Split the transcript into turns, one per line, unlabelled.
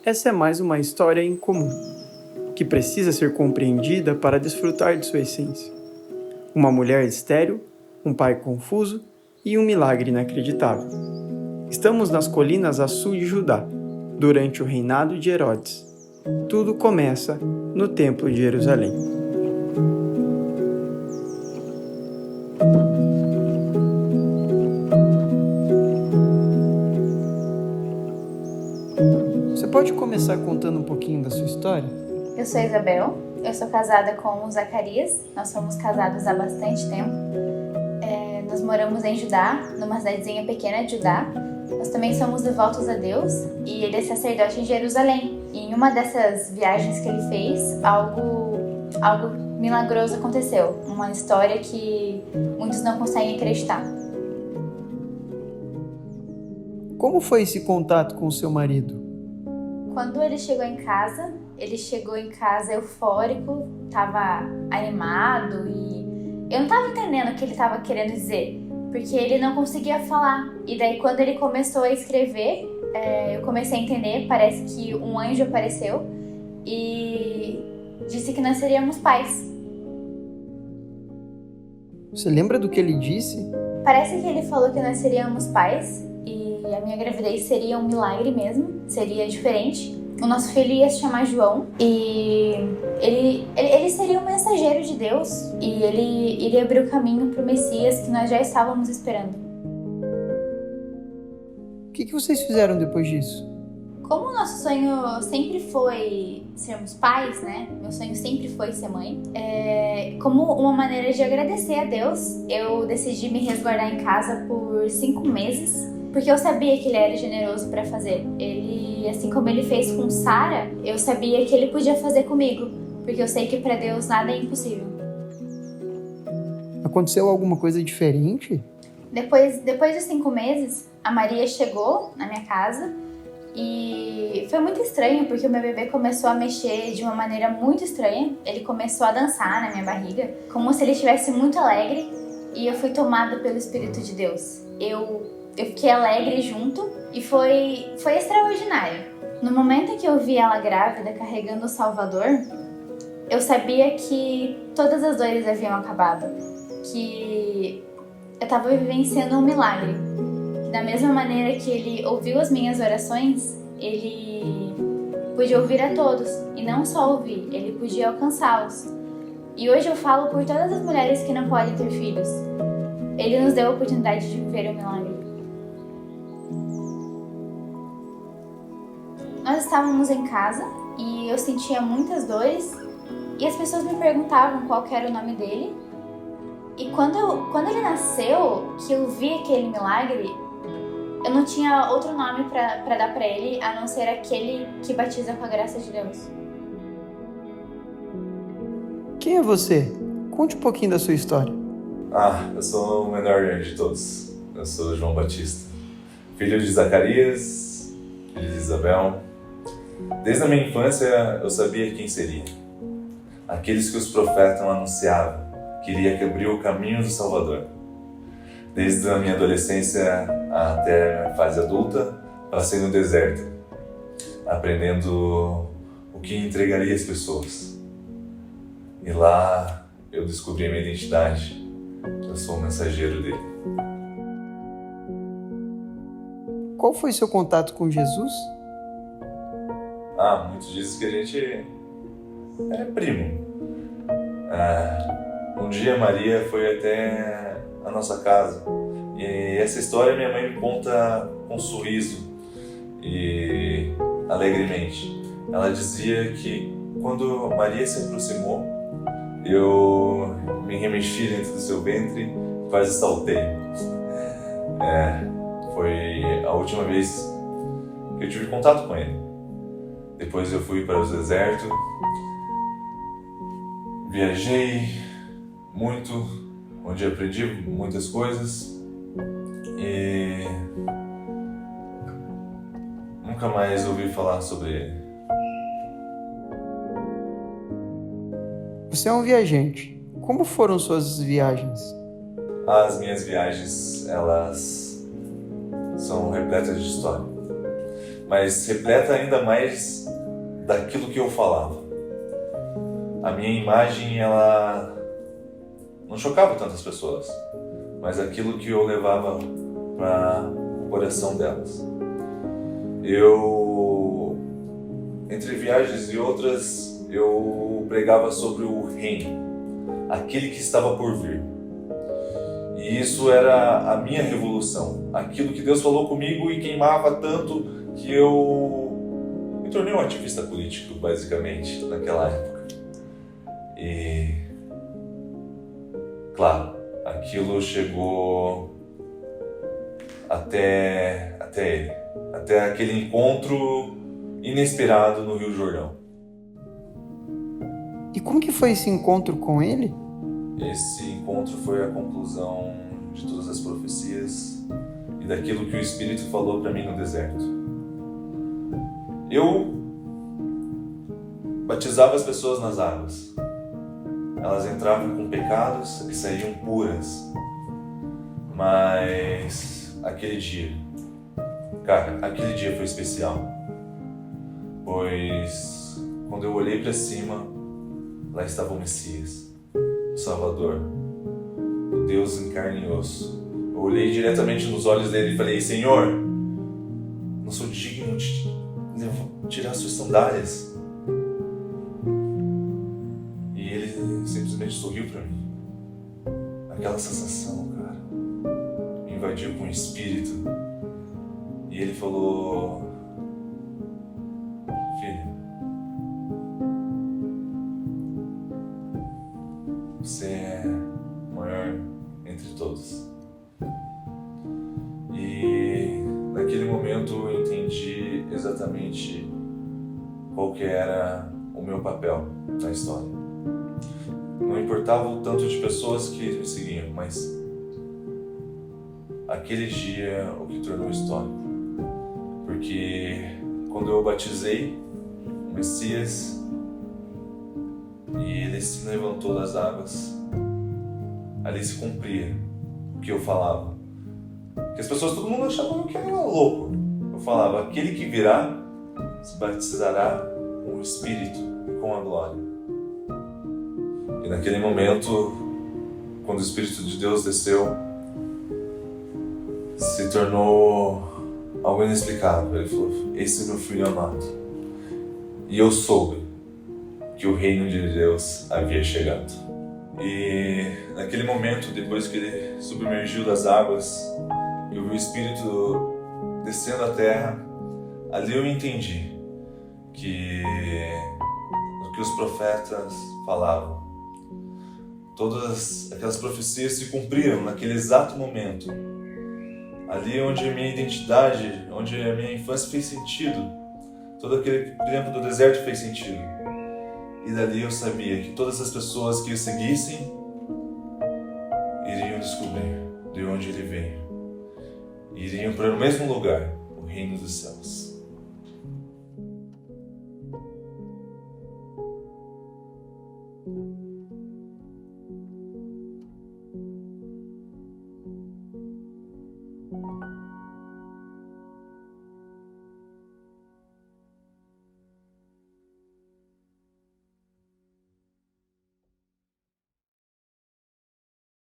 Essa é mais uma história em comum, que precisa ser compreendida para desfrutar de sua essência. Uma mulher estéril, um pai confuso e um milagre inacreditável. Estamos nas colinas a sul de Judá, durante o reinado de Herodes. Tudo começa no Templo de Jerusalém. Você pode começar contando um pouquinho da sua história?
Eu sou Isabel, eu sou casada com o Zacarias, nós somos casados há bastante tempo. Nós moramos em Judá, numa cidadezinha pequena de Judá. Nós também somos devotos a Deus e ele é sacerdote em Jerusalém. E em uma dessas viagens que ele fez, algo milagroso aconteceu. Uma história que muitos não conseguem acreditar.
Como foi esse contato com o seu marido?
Quando ele chegou em casa eufórico, estava animado e eu não estava entendendo o que ele estava querendo dizer, porque ele não conseguia falar. E daí quando ele começou a escrever, eu comecei a entender, parece que um anjo apareceu e disse que nós seríamos pais.
Você lembra do que ele disse?
Parece que ele falou que nós seríamos pais e a minha gravidez seria um milagre mesmo, seria diferente. O nosso filho ia se chamar João e ele seria um mensageiro de Deus e ele iria abrir o caminho para o Messias que nós já estávamos esperando.
O que vocês fizeram depois disso?
Como o nosso sonho sempre foi sermos pais, né? Meu sonho sempre foi ser mãe. Como uma maneira de agradecer a Deus, eu decidi me resguardar em casa por 5 meses. Porque eu sabia que ele era generoso para fazer. Ele, assim como ele fez com Sara, eu sabia que ele podia fazer comigo. Porque eu sei que para Deus nada é impossível.
Aconteceu alguma coisa diferente?
Depois dos 5 meses, a Maria chegou na minha casa. E foi muito estranho, porque o meu bebê começou a mexer de uma maneira muito estranha. Ele começou a dançar na minha barriga, como se ele estivesse muito alegre. E eu fui tomada pelo Espírito de Deus. Eu fiquei alegre junto e foi extraordinário. No momento em que eu vi ela grávida carregando o Salvador, eu sabia que todas as dores haviam acabado, que eu estava vivenciando um milagre. Que da mesma maneira que ele ouviu as minhas orações, ele podia ouvir a todos e não só ouvir, ele podia alcançá-los. E hoje eu falo por todas as mulheres que não podem ter filhos. Ele nos deu a oportunidade de viver o milagre. Nós estávamos em casa e eu sentia muitas dores e as pessoas me perguntavam qual que era o nome dele. E quando ele nasceu, que eu vi aquele milagre, eu não tinha outro nome para dar para ele a não ser aquele que batiza com a graça de Deus.
Quem é você? Conte um pouquinho da sua história.
Eu sou o menor de todos. Eu sou João Batista, filho de Zacarias, filho de Isabel. Desde a minha infância eu sabia quem seria. Aqueles que os profetas anunciavam, queria que abriu o caminho do Salvador. Desde a minha adolescência até a fase adulta, passei no deserto, aprendendo o que entregaria às pessoas. E lá eu descobri a minha identidade. Eu sou o mensageiro dele.
Qual foi seu contato com Jesus?
Muitos dizem que a gente é primo. Um dia Maria foi até a nossa casa e essa história minha mãe me conta com um sorriso e alegremente. Ela dizia que quando Maria se aproximou, eu me remexi dentro do seu ventre e quase saltei. Foi a última vez que eu tive contato com ele. Depois eu fui para o deserto, viajei muito, onde aprendi muitas coisas e nunca mais ouvi falar sobre ele.
Você é um viajante. Como foram suas viagens?
As minhas viagens, elas são repletas de história. mas repleta ainda mais daquilo que eu falava. A minha imagem, ela não chocava tantas pessoas, mas aquilo que eu levava para o coração delas. Entre viagens e outras, eu pregava sobre o reino, aquele que estava por vir. E isso era a minha revolução, aquilo que Deus falou comigo e queimava tanto que eu me tornei um ativista político, basicamente, naquela época. E, claro, aquilo chegou até ele, até aquele encontro inesperado no Rio Jordão.
E como que foi esse encontro com ele?
Esse encontro foi a conclusão de todas as profecias e daquilo que o Espírito falou para mim no deserto. Eu batizava as pessoas nas águas. Elas entravam com pecados e saíam puras. Mas aquele dia foi especial. Pois quando eu olhei para cima, lá estava o Messias, o Salvador, o Deus em carne e osso. Eu olhei diretamente nos olhos dele e falei: Senhor, não sou digno de tirar suas sandálias. E ele simplesmente sorriu para mim. Aquela sensação, cara, me invadiu com o espírito. E ele falou: filho, você é o maior entre todos. E naquele momento eu entendi exatamente qual que era o meu papel na história. Não importava o tanto de pessoas que me seguiam, mas aquele dia o que tornou histórico. Porque quando eu batizei o Messias e ele se levantou das águas, ali se cumpria o que eu falava. Porque as pessoas, todo mundo achava que eu era louco. Eu falava: aquele que virá se batizará com o Espírito e com a glória. E naquele momento, quando o Espírito de Deus desceu, se tornou algo inexplicável. Ele falou: esse é meu filho amado. E eu soube que o reino de Deus havia chegado. E naquele momento, depois que ele submergiu das águas, eu vi o Espírito descendo à terra. Ali eu entendi que o que os profetas falavam, todas aquelas profecias se cumpriram naquele exato momento. Ali onde a minha identidade, onde a minha infância fez sentido, todo aquele tempo do deserto fez sentido. E dali eu sabia que todas as pessoas que o seguissem iriam descobrir de onde ele veio. Iriam para o mesmo lugar, o reino dos céus.